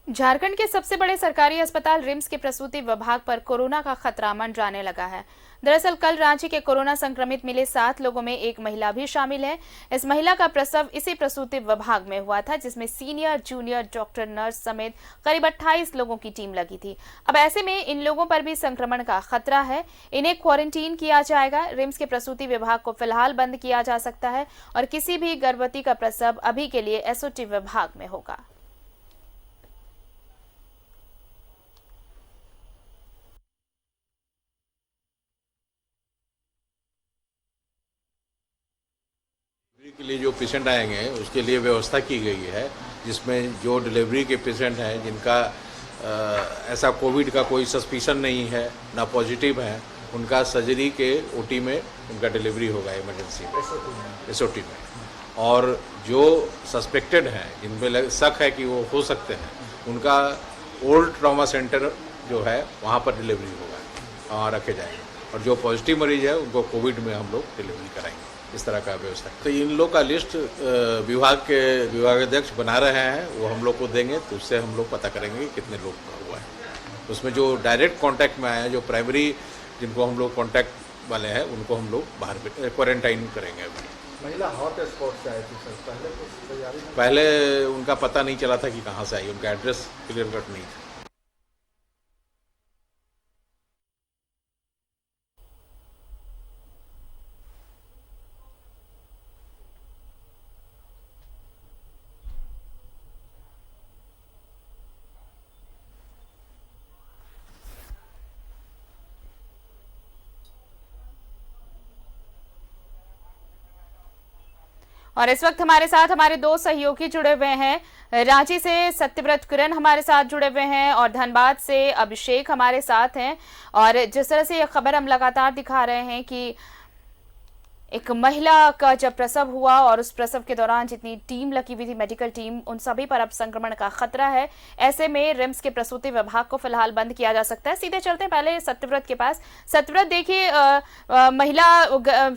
झारखंड के सबसे बड़े सरकारी अस्पताल रिम्स के प्रसूति विभाग पर कोरोना का खतरा मंडराने लगा है। दरअसल कल रांची के कोरोना संक्रमित मिले 7 लोगों में एक महिला भी शामिल है। इस महिला का प्रसव इसी प्रसूति विभाग में हुआ था, जिसमें सीनियर, जूनियर डॉक्टर, नर्स समेत करीब 28 लोगों की टीम लगी थी। अब ऐसे में इन लोगों पर भी संक्रमण का खतरा है। इन्हें क्वारंटीन किया जाएगा। रिम्स के प्रसूति विभाग को फिलहाल बंद किया जा सकता है और किसी भी गर्भवती का प्रसव अभी के लिए एसओटी विभाग में होगा। डिलीवरी के लिए जो पेशेंट आएंगे उसके लिए व्यवस्था की गई है, जिसमें जो डिलीवरी के पेशेंट हैं जिनका ऐसा कोविड का कोई सस्पिशन नहीं है, ना पॉजिटिव है, उनका सर्जरी के ओटी में उनका डिलीवरी होगा इमरजेंसी में, एसओटी में। और जो सस्पेक्टेड हैं जिनमें शक है कि वो हो सकते हैं, उनका ओल्ड ट्रॉमा सेंटर जो है वहाँ पर डिलीवरी होगा, वहाँ रखे जाएंगे। और जो पॉजिटिव मरीज है उनको कोविड में हम लोग डिलीवरी कराएंगे। इस तरह का व्यवस्था। तो इन लोग का लिस्ट विभाग के विभागाध्यक्ष बना रहे हैं, वो हम लोग को देंगे, तो उससे हम लोग पता करेंगे कि कितने लोग का हुआ है। उसमें जो डायरेक्ट कांटेक्ट में आए हैं, जो प्राइमरी जिनको हम लोग कांटेक्ट वाले हैं, उनको हम लोग बाहर क्वारंटाइन करेंगे। अभी महिला हॉट स्पॉट से आई थी सर, पहले उनका पता नहीं चला था कि कहाँ से आई, उनका एड्रेस क्लियर कट नहीं था। और इस वक्त हमारे साथ हमारे दो सहयोगी जुड़े हुए हैं। रांची से सत्यव्रत किरण हमारे साथ जुड़े हुए हैं और धनबाद से अभिषेक हमारे साथ हैं। और जिस तरह से यह खबर हम लगातार दिखा रहे हैं कि एक महिला का जब प्रसव हुआ और उस प्रसव के दौरान जितनी टीम लगी हुई थी, मेडिकल टीम, उन सभी पर अब संक्रमण का खतरा है। ऐसे में रिम्स के प्रसूति विभाग को फिलहाल बंद किया जा सकता है। सीधे चलते हैं पहले सत्यव्रत के पास। सत्यव्रत, देखिए, महिला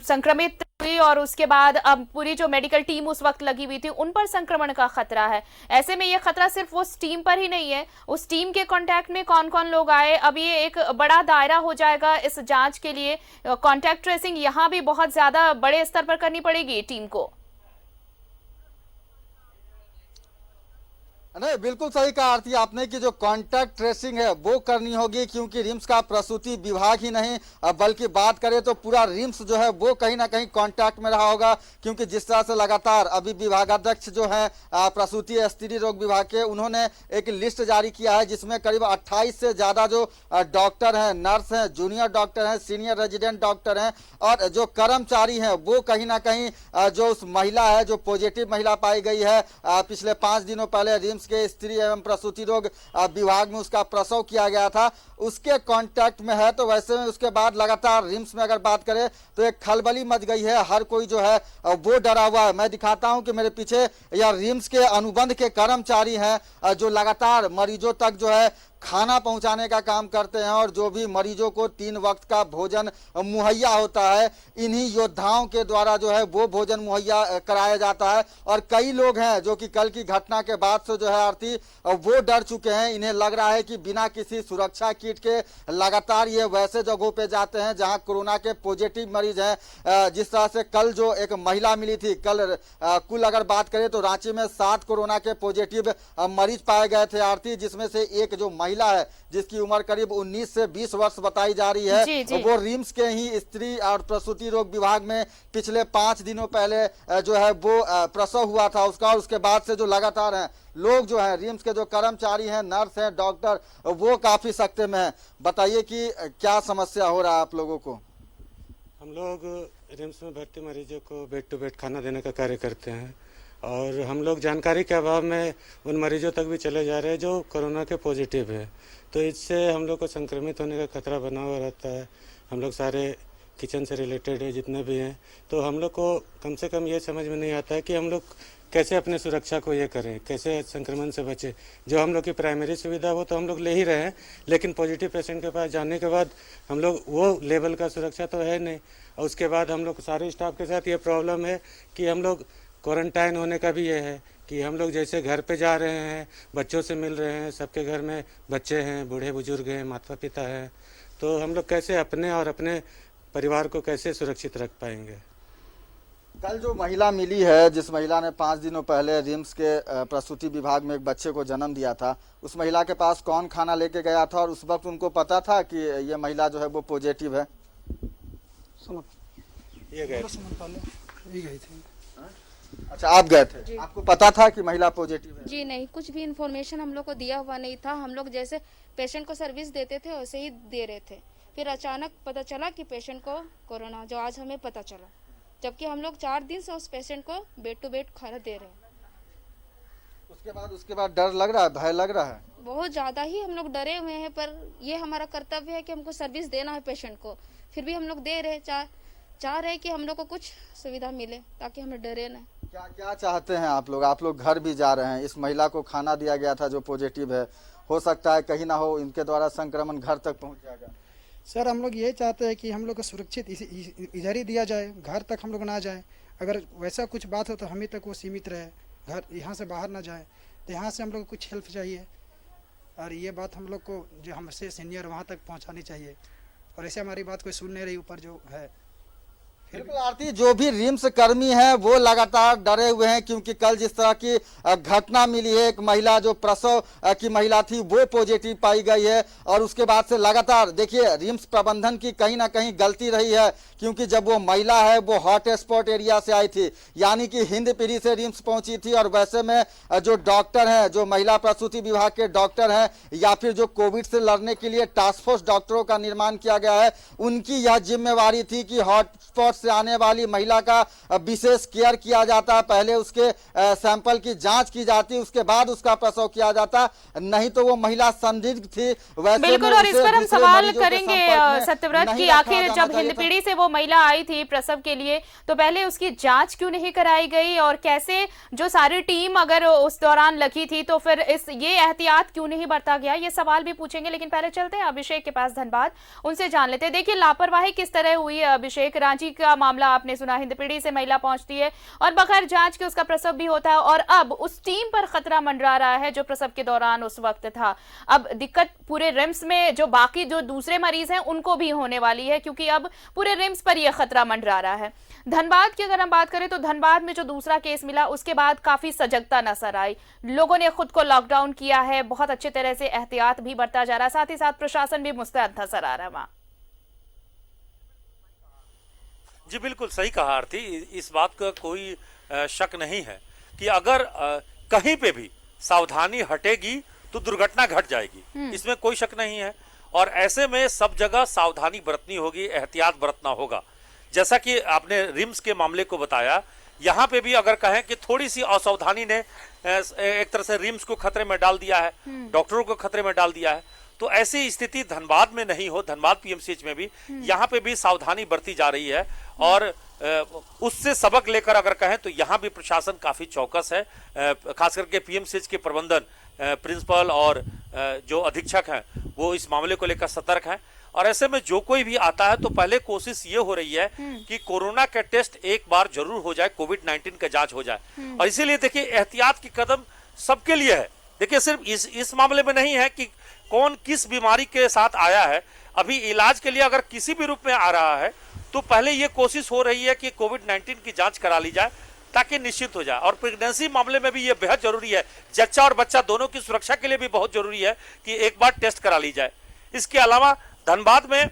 संक्रमित हुई और उसके बाद अब पूरी जो मेडिकल टीम उस वक्त लगी हुई थी, उन पर संक्रमण का खतरा है। ऐसे में यह खतरा सिर्फ उस टीम पर ही नहीं है, उस टीम के कांटेक्ट में कौन कौन लोग आए, अब ये एक बड़ा दायरा हो जाएगा इस जांच के लिए। कांटेक्ट ट्रेसिंग यहाँ भी बहुत ज्यादा बड़े स्तर पर करनी पड़ेगी टीम को। नहीं, बिल्कुल सही कहा आरती आपने कि जो कांटेक्ट ट्रेसिंग है वो करनी होगी, क्योंकि रिम्स का प्रसूति विभाग ही नहीं बल्कि बात करें तो पूरा रिम्स जो है वो कहीं ना कहीं कांटेक्ट में रहा होगा। क्योंकि जिस तरह से लगातार अभी विभागाध्यक्ष जो है प्रसूति स्त्री रोग विभाग के, उन्होंने एक लिस्ट जारी किया है जिसमें करीब 28 से ज़्यादा जो डॉक्टर हैं, नर्स हैं, जूनियर डॉक्टर हैं, सीनियर रेजिडेंट डॉक्टर हैं और जो कर्मचारी हैं वो कहीं ना कहीं जो उस महिला है, जो पॉजिटिव महिला पाई गई है, पिछले 5 दिनों पहले रिम्स के स्त्री एवं प्रसूति रोग विभाग में उसका प्रसव किया गया था, उसके कांटेक्ट में है। तो वैसे में उसके बाद लगातार रिम्स में अगर बात करें तो एक खलबली मच गई है, हर कोई जो है वो डरा हुआ है। मैं दिखाता हूं कि मेरे पीछे या रिम्स के अनुबंध के कर्मचारी हैं जो लगातार मरीजों तक जो है खाना पहुंचाने का काम करते हैं और जो भी मरीजों को 3 वक्त का भोजन मुहैया होता है, इन्हीं योद्धाओं के द्वारा जो है वो भोजन मुहैया कराया जाता है। और कई लोग हैं जो कि कल की घटना के बाद से जो है आरती वो डर चुके हैं। इन्हें लग रहा है कि बिना किसी सुरक्षा किट के लगातार ये वैसे जगहों पे जाते हैं जहां कोरोना के पॉजिटिव मरीज हैं। जिस तरह से कल जो एक महिला मिली थी, कल कुल अगर बात करें तो रांची में 7 कोरोना के पॉजिटिव मरीज पाए गए थे आरती, जिसमें से एक जो महिला है जिसकी उम्र करीब 19 से 20 वर्ष बताई जा रही है, जी, जी। वो रिम्स के ही स्त्री और प्रसूति रोग विभाग में पिछले 5 दिनों पहले जो है वो प्रसव हुआ था उसका। और उसके बाद से जो लगातार हैं लोग जो हैं, रिम्स के जो कर्मचारी हैं, नर्स हैं, डॉक्टर, वो काफी सख्ते में हैं। बताइए कि क्या समस्या हो रहा है आप लोगों को? हम लोग रिम्स में भर्ती मरीजों को बेड टू बेड खाना देने का कार्य करते हैं और हम लोग जानकारी के अभाव में उन मरीजों तक भी चले जा रहे हैं जो कोरोना के पॉजिटिव है। तो इससे हम लोग को संक्रमित होने का खतरा बना हुआ रहता है। हम लोग सारे किचन से रिलेटेड है जितने भी हैं, तो हम लोग को कम से कम ये समझ में नहीं आता है कि हम लोग कैसे अपने सुरक्षा को ये करें, कैसे संक्रमण से बचें। जो हम लोग की प्राइमरी सुविधा वो तो हम लोग ले ही रहे हैं, लेकिन पॉजिटिव पेशेंट के पास जाने के बाद हम लोग वो लेवल का सुरक्षा तो है नहीं। और उसके बाद हम लोग सारे स्टाफ के साथ ये प्रॉब्लम है कि हम लोग क्वारंटाइन होने का भी ये है कि हम लोग जैसे घर पे जा रहे हैं, बच्चों से मिल रहे हैं, सबके घर में बच्चे हैं, बूढ़े बुजुर्ग हैं, माता पिता हैं, तो हम लोग कैसे अपने और अपने परिवार को कैसे सुरक्षित रख पाएंगे। कल जो महिला मिली है, जिस महिला ने 5 दिनों पहले रिम्स के प्रसूति विभाग में एक बच्चे को जन्म दिया था, उस महिला के पास कौन खाना लेके गया था और उस वक्त उनको पता था कि ये महिला जो है वो पॉजिटिव है? ये गए गई थी। अच्छा, आप गए थे, आपको पता था कि महिला पॉजिटिव है? जी नहीं, कुछ भी इन्फॉर्मेशन हम लोग को दिया हुआ नहीं था। हम लोग जैसे पेशेंट को सर्विस देते थे वैसे ही दे रहे थे। फिर अचानक पता चला कि पेशेंट को कोरोना, जो आज हमें पता चला, जबकि हम लोग 4 दिन से उस पेशेंट को बेड टू बेड खाना दे रहे हैं। उसके बाद डर लग रहा है, भय लग रहा है? बहुत ज़्यादा ही हम लोग डरे हुए हैं, पर ये हमारा कर्तव्य है कि हमको सर्विस देना है पेशेंट को। फिर भी हम लोग दे रहे, चाह रहे कि हम लोग को कुछ सुविधा मिले ताकि हमें डरे ना। क्या चाहते हैं आप लोग? आप लोग घर भी जा रहे हैं, इस महिला को खाना दिया गया था जो पॉजिटिव है, हो सकता है कहीं ना हो इनके द्वारा संक्रमण घर तक पहुंच जाएगा। सर, हम लोग ये चाहते हैं कि हम लोग को सुरक्षित इधर ही दिया जाए, घर तक हम लोग ना जाए। अगर वैसा कुछ बात हो तो हम ही तक वो सीमित रहे, घर यहाँ से बाहर ना जाए। तो यहाँ से हम लोग को कुछ हेल्प चाहिए और ये बात हम लोग को जो हमसे सीनियर वहाँ तक पहुँचानी चाहिए। और ऐसे हमारी बात कोई सुन नहीं रही ऊपर जो है। बिल्कुल आरती, जो भी रिम्स कर्मी हैं वो लगातार डरे हुए हैं, क्योंकि कल जिस तरह की घटना मिली है, एक महिला जो प्रसव की महिला थी वो पॉजिटिव पाई गई है, और उसके बाद से लगातार देखिए रिम्स प्रबंधन की कहीं ना कहीं गलती रही है, क्योंकि जब वो महिला है वो हॉट स्पॉट एरिया से आई थी, यानी कि हिंदपीढ़ी से रिम्स पहुंची थी। और वैसे में जो डॉक्टर हैं, जो महिला प्रसूति विभाग के डॉक्टर हैं, या फिर जो कोविड से लड़ने के लिए टास्क फोर्स डॉक्टरों का निर्माण किया गया है, उनकी यह जिम्मेवारी थी कि हॉटस्पॉट से आने वाली महिला का विशेष केयर किया जाता, पहले उसके सैंपल की जांच की जाती, उसके बाद उसका प्रसव किया जाता, नहीं तो वो महिला संदिग्ध थी। वैसे बिल्कुल, और इस पर हम सवाल करेंगे सत्यव्रत की आखिर जब हिंदपीढ़ी से वो महिला आई थी प्रसव के लिए तो पहले उसकी जांच क्यों नहीं कराई गई, और कैसे जो सारी टीम अगर उस दौरान लगी थी तो फिर ये एहतियात क्यों नहीं बरता गया, ये सवाल भी पूछेंगे। लेकिन पहले चलते हैं अभिषेक के पास, धनबाद, उनसे जान लेते हैं। देखिए लापरवाही किस तरह हुई है अभिषेक, रांची का मामला आपने सुना, हिंदपीढ़ी से महिला पहुंचती है और बगैर जांच के उसका प्रसव भी होता है, और अब उस टीम पर खतरा मंडरा रहा है जो प्रसव के दौरान उस वक्त था। अब दिक्कत पूरे रिम्स में जो बाकी जो दूसरे मरीज हैं उनको भी होने वाली है, क्योंकि अब पूरे रिम्स पर यह खतरा मंडरा रहा है। धनबाद की अगर हम बात करें तो धनबाद में जो दूसरा केस मिला उसके बाद काफी सजगता नजर आई, लोगों ने खुद को लॉकडाउन किया है, बहुत अच्छे तरह से एहतियात भी बरता जा रहा है, साथ ही साथ प्रशासन भी मुस्तैद नजर आ रहा है वहां। जी बिल्कुल सही कहा आरती, इस बात का कोई शक नहीं है कि अगर कहीं पे भी सावधानी हटेगी तो दुर्घटना घट जाएगी, इसमें कोई शक नहीं है। और ऐसे में सब जगह सावधानी बरतनी होगी, एहतियात बरतना होगा। जैसा कि आपने रिम्स के मामले को बताया, यहाँ पे भी अगर कहें कि थोड़ी सी असावधानी ने एक तरह से रिम्स को खतरे में डाल दिया है, डॉक्टरों को खतरे में डाल दिया है, तो ऐसी स्थिति धनबाद में नहीं हो, धनबाद पीएमसीएच में भी यहाँ पे भी सावधानी बरती जा रही है। और उससे सबक लेकर अगर कहें तो यहाँ भी प्रशासन काफी चौकस है, खास करके पीएमसीएच के प्रबंधन, प्रिंसिपल और जो अधीक्षक हैं वो इस मामले को लेकर सतर्क हैं। और ऐसे में जो कोई भी आता है तो पहले कोशिश ये हो रही है कि कोरोना का टेस्ट एक बार जरूर हो जाए, कोविड-19 का जांच हो जाए। और इसीलिए देखिए एहतियात की कदम सबके लिए है। देखिए सिर्फ इस मामले में नहीं है कि कौन किस बीमारी के साथ आया है, अभी इलाज के लिए अगर किसी भी रूप में आ रहा है तो पहले ये कोशिश हो रही है कि कोविड-19 की जांच करा ली जाए ताकि निश्चित हो जाए। और प्रेगनेंसी मामले में भी ये बेहद जरूरी है, जच्चा और बच्चा दोनों की सुरक्षा के लिए भी बहुत जरूरी है कि एक बार टेस्ट करा ली जाए। इसके अलावा धनबाद में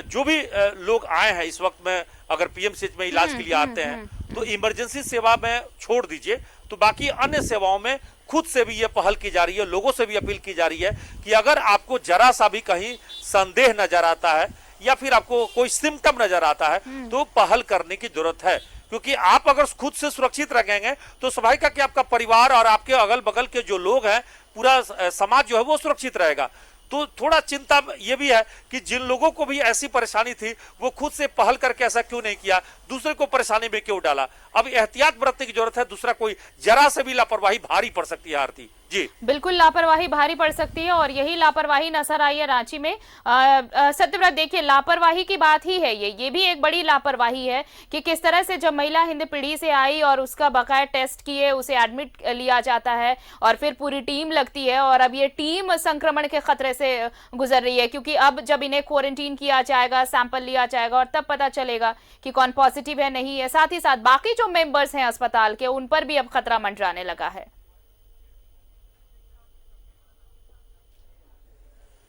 जो भी लोग आए हैं इस वक्त में अगर पीएमसीएच में इलाज के लिए आते हैं तो इमरजेंसी सेवा में छोड़ दीजिए, तो बाकी अन्य सेवाओं में खुद से भी ये पहल की जा रही है, लोगों से भी अपील की जा रही है कि अगर आपको जरा सा भी कहीं संदेह नजर आता है या फिर आपको कोई सिम्टम नजर आता है तो पहल करने की जरूरत है। क्योंकि आप अगर खुद से सुरक्षित रहेंगे तो स्वाभाविक है कि आपका परिवार और आपके अगल बगल के जो लोग हैं, पूरा समाज जो है वो सुरक्षित रहेगा। तो थोड़ा चिंता ये भी है कि जिन लोगों को भी ऐसी परेशानी थी वो खुद से पहल करके ऐसा क्यों नहीं किया, दूसरे को परेशानी में क्यों डाला। अब एहतियात बरतने की जरूरत है। दूसरा, कोई जरा से भी लापरवाही भारी पड़ सकती है। आरती जी, बिल्कुल लापरवाही भारी पड़ सकती है और यही लापरवाही नजर आई है रांची में। सत्यव्रत, देखिए लापरवाही की बात ही है, ये भी एक बड़ी लापरवाही है कि किस तरह से जब महिला हिंदपीढ़ी से आई और उसका बकाया टेस्ट किए, उसे एडमिट लिया जाता है और फिर पूरी टीम लगती है और अब ये टीम संक्रमण के खतरे से गुजर रही है, क्योंकि अब जब इन्हें क्वारंटीन किया जाएगा, सैंपल लिया जाएगा और तब पता चलेगा कि कौन पॉजिटिव है, नहीं है। साथ ही साथ बाकी जो मेंबर्स हैं अस्पताल के, उन पर भी अब खतरा मंडराने लगा है।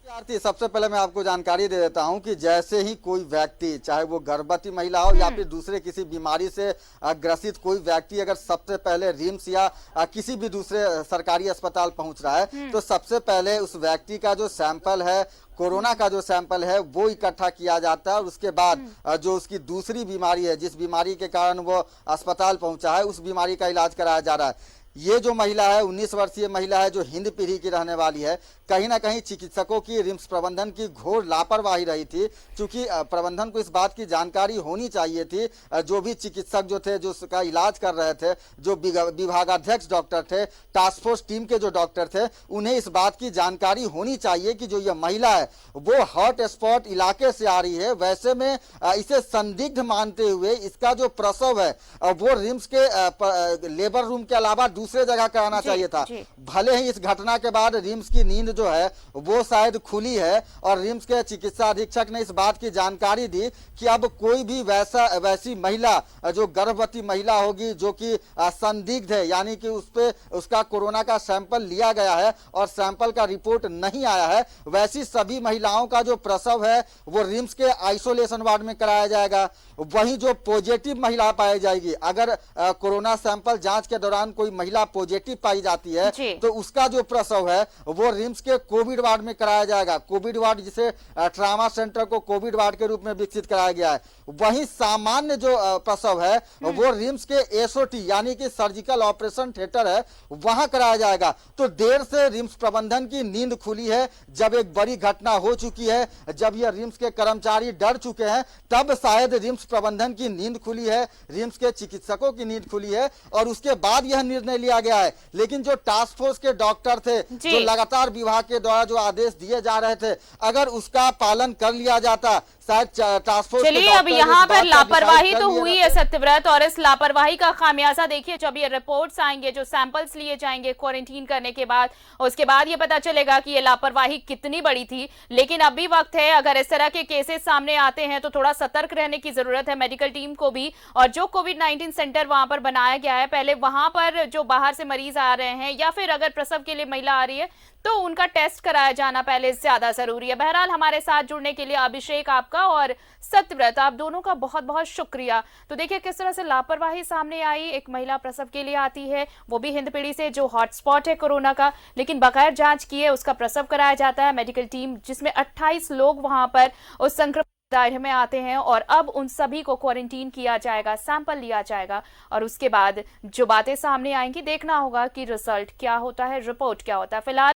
आरती, सबसे पहले मैं आपको जानकारी दे देता हूं कि जैसे ही कोई व्यक्ति, चाहे वो गर्भवती महिला हो या फिर दूसरे किसी बीमारी से ग्रसित कोई व्यक्ति अगर सबसे पहले रिम्स या किसी भी दूसरे सरकारी अस्पताल पहुंच रहा है, तो सबसे पहले उस व्यक्ति का जो सैंपल है, कोरोना का जो सैंपल है, वो इकट्ठा किया जाता है और उसके बाद जो उसकी दूसरी बीमारी है, जिस बीमारी के कारण वो अस्पताल पहुंचा है, उस बीमारी का इलाज कराया जा रहा है। ये जो महिला है, 19 वर्षीय महिला है, जो हिंद पीढ़ी की रहने वाली है, कहीं ना कहीं चिकित्सकों की, रिम्स प्रबंधन की घोर लापरवाही रही थी। क्योंकि प्रबंधन को इस बात की जानकारी होनी चाहिए थी, जो भी चिकित्सक जो थे, जो उसका इलाज कर रहे थे, जो विभागाध्यक्ष डॉक्टर थे, टास्क फोर्स टीम के जो डॉक्टर थे, उन्हें इस बात की जानकारी होनी चाहिए कि जो ये महिला है वो हॉट स्पॉट इलाके से आ रही है। वैसे में इसे संदिग्ध मानते हुए इसका जो प्रसव है वो रिम्स के लेबर रूम के अलावा दूसरे जगह कराना चाहिए था। भले ही इस घटना के बाद रिम्स की नींद जो है वो शायद खुली है और रिम्स के चिकित्सा अधीक्षक ने इस बात की जानकारी दी कि अब कोई भी वैसी महिला जो गर्भवती महिला होगी, जो कि संदिग्ध है, यानी कि उस पे उसका कोरोना का सैंपल लिया गया है और सैंपल का रिपोर्ट नहीं आया है, वैसी सभी महिलाओं का जो प्रसव है वो रिम्स के आइसोलेशन वार्ड में कराया जाएगा। वहीं जो पॉजिटिव महिला पाई जाएगी, अगर कोरोना सैंपल जांच के दौरान कोई महिला पॉजिटिव पाई जाती है तो उसका जो प्रसव है वो रिम्स के कोविड वार्ड में कराया जाएगा। कोविड वार्ड, जिसे ट्रामा सेंटर को कोविड वार्ड के रूप में विकसित कराया गया है। वहीं सामान्य जो प्रसव है वो रिम्स के एसओटी यानी कि सर्जिकल ऑपरेशन थिएटर है, वहां कराया जाएगा। तो देर से रिम्स प्रबंधन की नींद खुली है। जब एक बड़ी घटना हो चुकी है, जब यह रिम्स के कर्मचारी डर चुके हैं, तब शायद रिम्स प्रबंधन की नींद खुली है, रिम्स के चिकित्सकों की नींद खुली है और उसके बाद यह निर्णय लिया गया है। लेकिन जो टास्क फोर्स के डॉक्टर थे, जो लगातार विभाग के द्वारा जो आदेश दिए जा रहे थे, अगर उसका पालन कर लिया जाता, शायद टास्क फोर्स। चलिए, अब यहाँ पर लापरवाही तो हुई है सत्यव्रत, और इस लापरवाही का खामियाजा देखिए जब ये रिपोर्ट्स आएंगे, जो सैंपल्स लिए जाएंगे क्वारंटीन करने के बाद, उसके बाद ये पता चलेगा कि ये लापरवाही कितनी बड़ी थी। लेकिन अभी वक्त है, अगर इस तरह के केसेस सामने आते हैं तो थोड़ा सतर्क रहने की जरूरत है मेडिकल टीम को भी। और जो कोविड-19 सेंटर वहां पर बनाया गया है, पहले वहां पर जो बाहर से मरीज आ रहे हैं या फिर अगर प्रसव के लिए महिला आ रही है तो उनका टेस्ट कराया जाना पहले ज्यादा जरूरी है। बहरहाल, हमारे साथ जुड़ने के लिए अभिषेक आपका और सत्यव्रत आप दोनों का बहुत बहुत शुक्रिया। तो देखिए किस तरह से लापरवाही सामने आई। एक महिला प्रसव के लिए आती है, वो भी हिंदपीढ़ी से, जो हॉटस्पॉट है कोरोना का, लेकिन बगैर जांच किए उसका प्रसव कराया जाता है। मेडिकल टीम, जिसमें 28 लोग वहां पर उस संक्रमण दायरे में आते हैं और अब उन सभी को क्वारंटीन किया जाएगा, सैंपल लिया जाएगा और उसके बाद जो बातें सामने आएंगी देखना होगा कि रिजल्ट क्या होता है, रिपोर्ट क्या होता है। फिलहाल